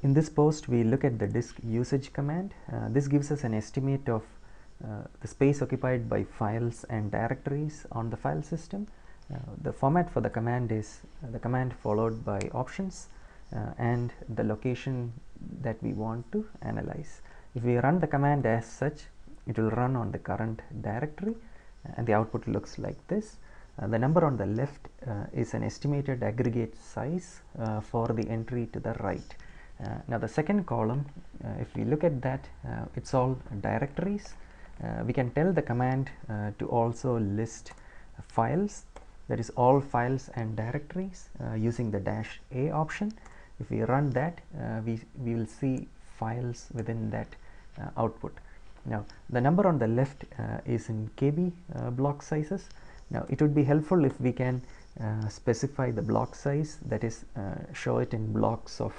In this post we look at the disk usage command. This gives us an estimate of the space occupied by files and directories on the file system. The format for the command is the command followed by options and the location that we want to analyze. If we run the command as such, it will run on the current directory and the output looks like this. The number on the left is an estimated aggregate size for the entry to the right. Now the second column, if we look at that, it's all directories. We can tell the command to also list files, that is all files and directories, using the -a option. If we run that, we will see files within that output. Now the number on the left is in KB block sizes. Now it would be helpful if we can specify the block size, that is show it in blocks of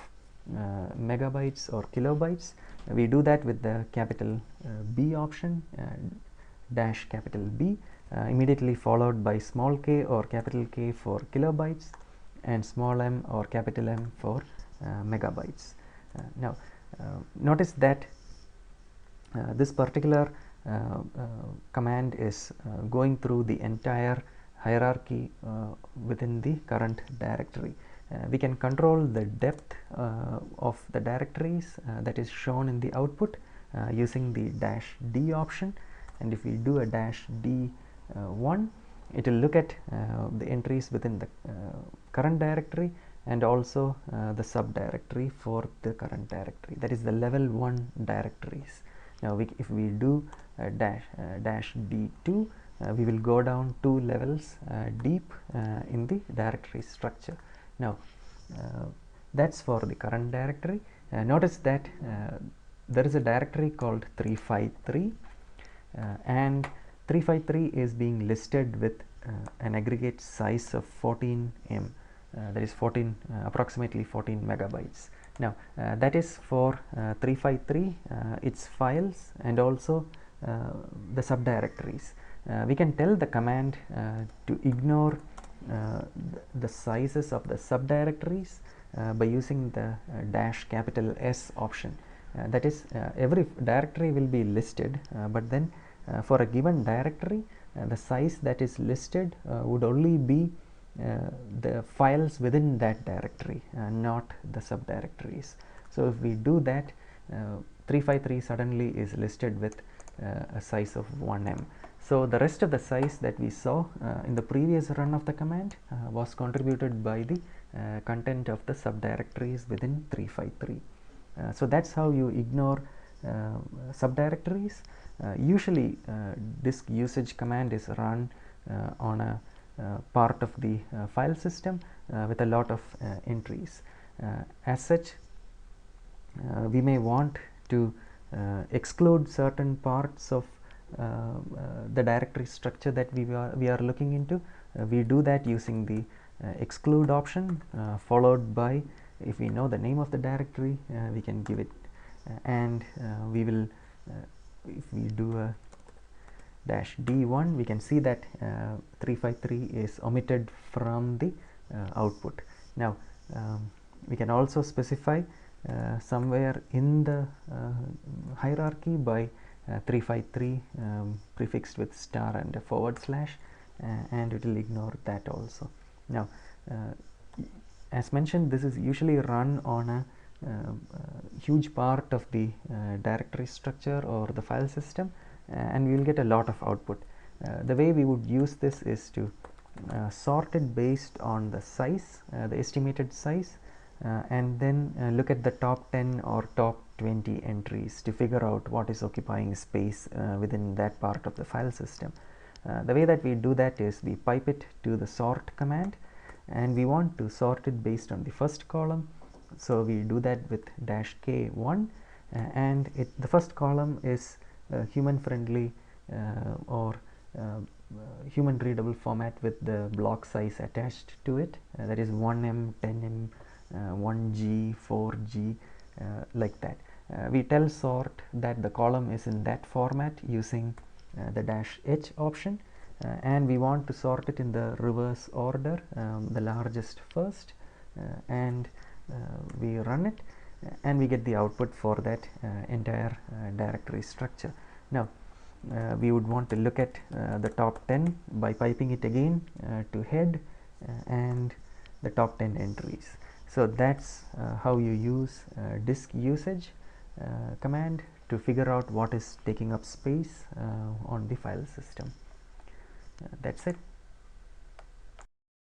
megabytes or kilobytes. We do that with the capital B option, dash capital B, immediately followed by small k or capital K for kilobytes and small m or capital M for megabytes. Now notice that this particular command is going through the entire hierarchy within the current directory. We can control the depth of the directories that is shown in the output using the -d option, and if we do a -d1, it will look at the entries within the current directory and also the subdirectory for the current directory, that is the level 1 directories. Now if we do -d2, we will go down 2 levels deep in the directory structure. Now that's for the current directory. Notice that there is a directory called 353 and 353 is being listed with an aggregate size of 14 M, that is approximately 14 megabytes. Now that is for 353, its files and also the subdirectories. We can tell the command to ignore the sizes of the subdirectories by using the -S option. That is, every directory will be listed, but then for a given directory, the size that is listed would only be the files within that directory, not the subdirectories. So if we do that, 353 suddenly is listed with a size of 1 M. So the rest of the size that we saw in the previous run of the command was contributed by the content of the subdirectories within 353. So that's how you ignore subdirectories. Usually disk usage command is run on a part of the file system with a lot of entries. As such, we may want to exclude certain parts of the directory structure that we are looking into. We do that using the exclude option followed by, if we know the name of the directory, we can give it, and we will if we do a -d1, we can see that 353 is omitted from the output. Now we can also specify somewhere in the hierarchy by 353 prefixed with star and a / and it will ignore that also. Now as mentioned, this is usually run on a huge part of the directory structure or the file system, and we will get a lot of output. The way we would use this is to sort it based on the size, the estimated size, and then look at the top 10 or top 20 entries to figure out what is occupying space within that part of the file system. The way that we do that is we pipe it to the sort command, and we want to sort it based on the first column. So we do that with -k1, and the first column is human friendly or human readable format with the block size attached to it, that is 1M, 10M, 1G, 4G, like that. We tell sort that the column is in that format using the -h option, and we want to sort it in the reverse order, the largest first, and we run it. and we get the output for that entire directory structure. Now we would want to look at the top 10 by piping it again to head and the top 10 entries. So that's how you use disk usage command to figure out what is taking up space on the file system. That's it.